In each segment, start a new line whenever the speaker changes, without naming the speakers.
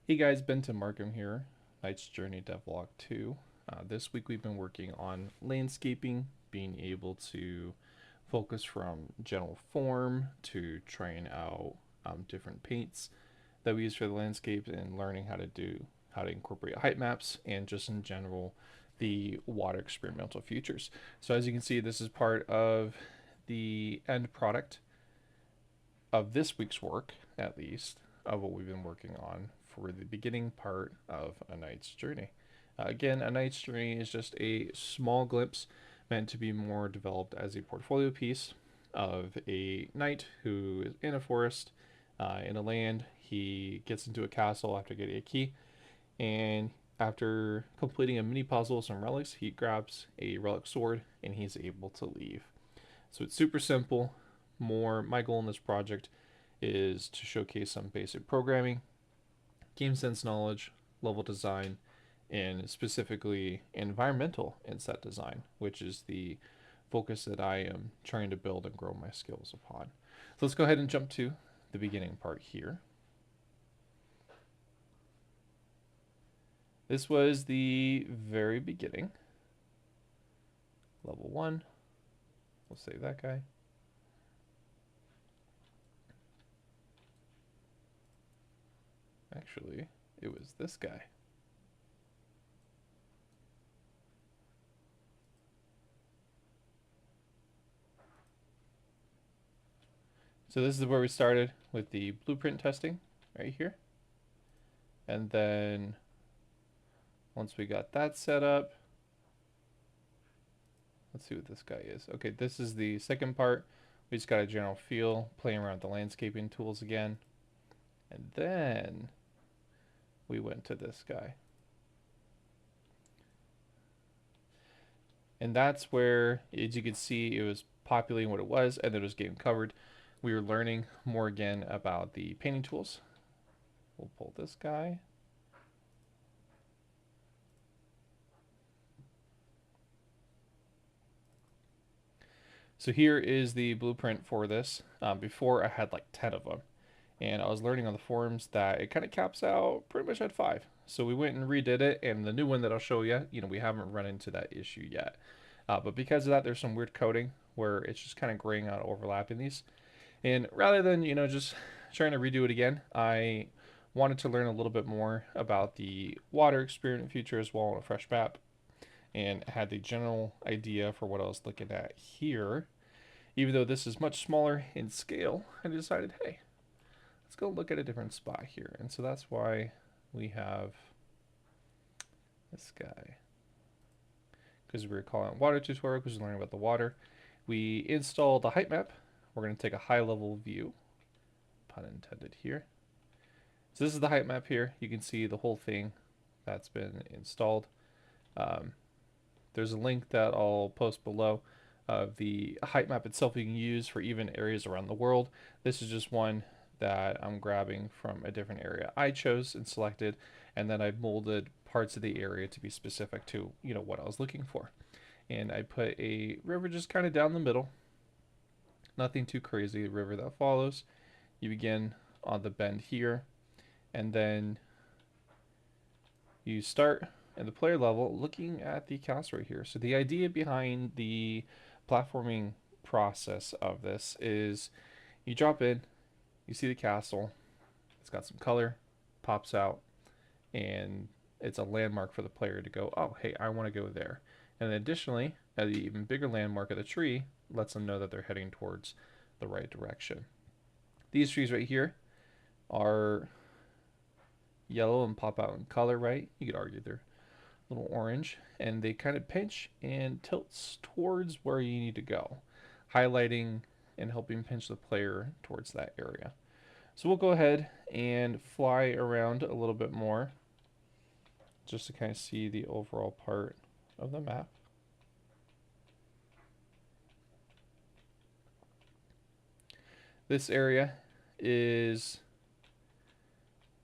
Hey guys, Ben to Markham here, Knight's Journey Devlog 2. This week we've been working on landscaping, being able to focus from general form to trying out different paints that we use for the landscape and learning how to incorporate height maps and just in general the water experimental features. So as you can see, this is part of the end product of this week's work, at least, of what we've been working on for the beginning part of A Knight's Journey. Again, A Knight's Journey is just a small glimpse meant to be more developed as a portfolio piece of a knight who is in a forest, in a land. He gets into a castle after getting a key, and after completing a mini puzzle with some relics, he grabs a relic sword and he's able to leave. So it's super simple. My goal in this project is to showcase some basic programming, game sense knowledge, level design, and specifically environmental inset design, which is the focus that I am trying to build and grow my skills upon. So let's go ahead and jump to the beginning part here. This was the very beginning. Level 1. We'll save that guy. Actually, it was this guy. So this is where we started with the blueprint testing right here. And then once we got that set up, let's see what this guy is. Okay, this is the second part. We just got a general feel, playing around with the landscaping tools again. And then we went to this guy. And that's where, as you can see, it was populating what it was, and then it was getting covered. We were learning more again about the painting tools. We'll pull this guy. So here is the blueprint for this. Before I had like 10 of them. And I was learning on the forums that it kind of caps out pretty much at 5. So we went and redid it, and the new one that I'll show you, we haven't run into that issue yet. But because of that, there's some weird coding where it's just kind of graying out, overlapping these. And rather than, just trying to redo it again, I wanted to learn a little bit more about the water experiment feature as well on a fresh map, and had the general idea for what I was looking at here. Even though this is much smaller in scale, I decided, hey, let's go look at a different spot here. And so that's why we have this guy. Because we were calling it water tutorial, because we're learning about the water. We installed the height map. We're going to take a high level view. Pun intended here. So this is the height map here. You can see the whole thing that's been installed. There's a link that I'll post below of the height map itself you can use for even areas around the world. This is just one that I'm grabbing from a different area I chose and selected, and then I molded parts of the area to be specific to what I was looking for. And I put a river just kind of down the middle, nothing too crazy. The river that follows, you begin on the bend here, and then you start at the player level looking at the castle right here. So the idea behind the platforming process of this is you drop in, you see the castle, it's got some color, pops out, and it's a landmark for the player to go, oh, hey, I want to go there. And then additionally, the even bigger landmark of the tree lets them know that they're heading towards the right direction. These trees right here are yellow and pop out in color, right? You could argue they're a little orange, and they kind of pinch and tilts towards where you need to go, highlighting and helping pinch the player towards that area. So we'll go ahead and fly around a little bit more just to kind of see the overall part of the map. This area is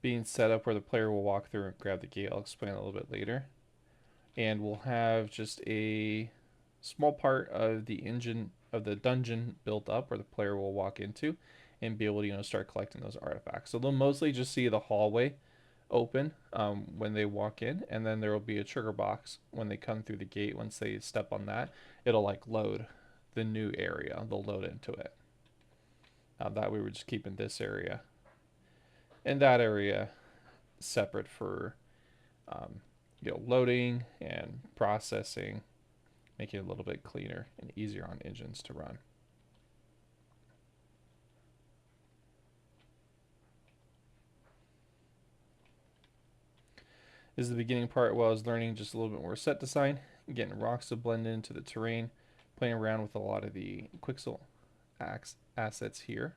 being set up where the player will walk through and grab the gate. I'll explain a little bit later. And we'll have just a small part of the dungeon built up where the player will walk into and be able to start collecting those artifacts. So they'll mostly just see the hallway open when they walk in, and then there will be a trigger box when they come through the gate. Once they step on that, it'll like load the new area. They'll load into it. That we were just keeping this area and that area separate for um, loading and processing, making it a little bit cleaner and easier on engines to run. This is the beginning part where I was learning just a little bit more set design, getting rocks to blend into the terrain, playing around with a lot of the Quixel assets here.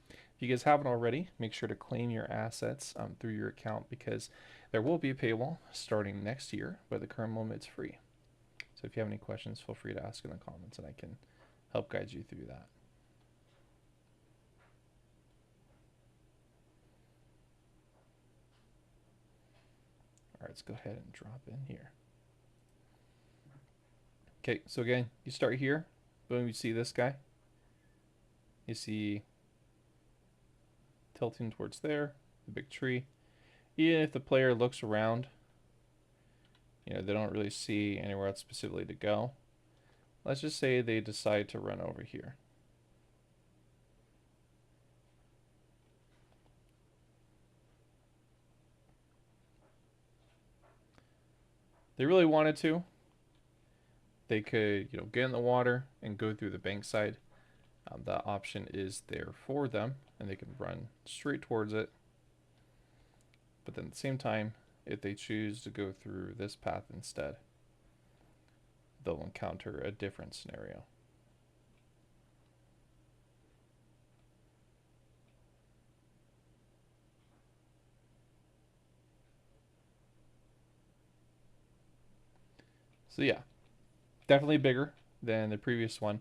If you guys haven't already, make sure to claim your assets through your account, because there will be a paywall starting next year, but at the current moment it's free. So if you have any questions, feel free to ask in the comments and I can help guide you through that. All right, let's go ahead and drop in here. Okay, so again, you start here. Boom, you see this guy. You see tilting towards there, the big tree. Even if the player looks around, they don't really see anywhere else specifically to go. Let's just say they decide to run over here. They really wanted to, they could, get in the water and go through the bank side. That option is there for them, and they can run straight towards it. But then at the same time, if they choose to go through this path instead, they'll encounter a different scenario. So yeah, definitely bigger than the previous one,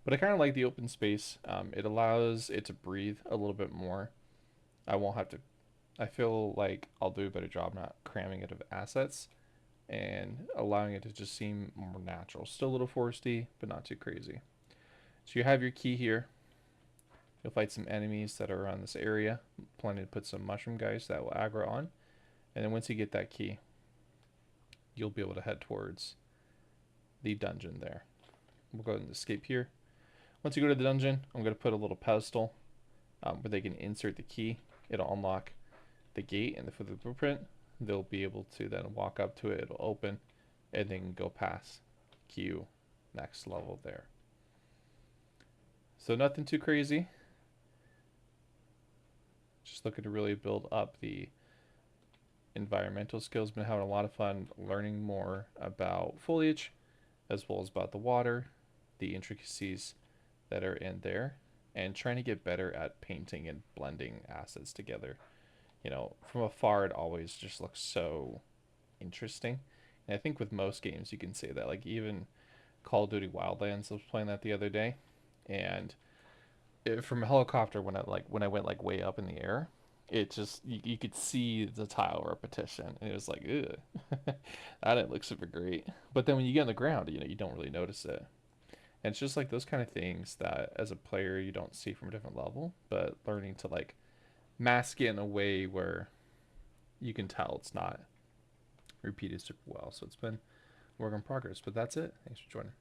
but I kind of like the open space. It allows it to breathe a little bit more. I won't have to, I feel like I'll do a better job not cramming it of assets and allowing it to just seem more natural. Still a little foresty, but not too crazy. So you have your key here. You'll fight some enemies that are around this area. Planning to put some mushroom guys that will aggro on. And then once you get that key, you'll be able to head towards the dungeon there. We'll go ahead and escape here. Once you go to the dungeon, I'm going to put a little pedestal where they can insert the key. It'll unlock the gate, and for the blueprint, they'll be able to then walk up to it. It'll open, and then go past Q next level there. So nothing too crazy. Just looking to really build up the environmental skills. Been having a lot of fun learning more about foliage, as well as about the water, the intricacies that are in there, and trying to get better at painting and blending assets together. From afar, it always just looks so interesting. And I think with most games, you can say that. Like even Call of Duty Wildlands, I was playing that the other day, and from a helicopter, when I went like way up in the air, it just you could see the tile repetition, and it was like, ugh, that didn't look super great. But then when you get on the ground, you don't really notice it. And it's just like those kind of things that as a player you don't see from a different level, but learning to like mask it in a way where you can tell it's not repeated super well. So it's been a work in progress, but that's it. Thanks for joining.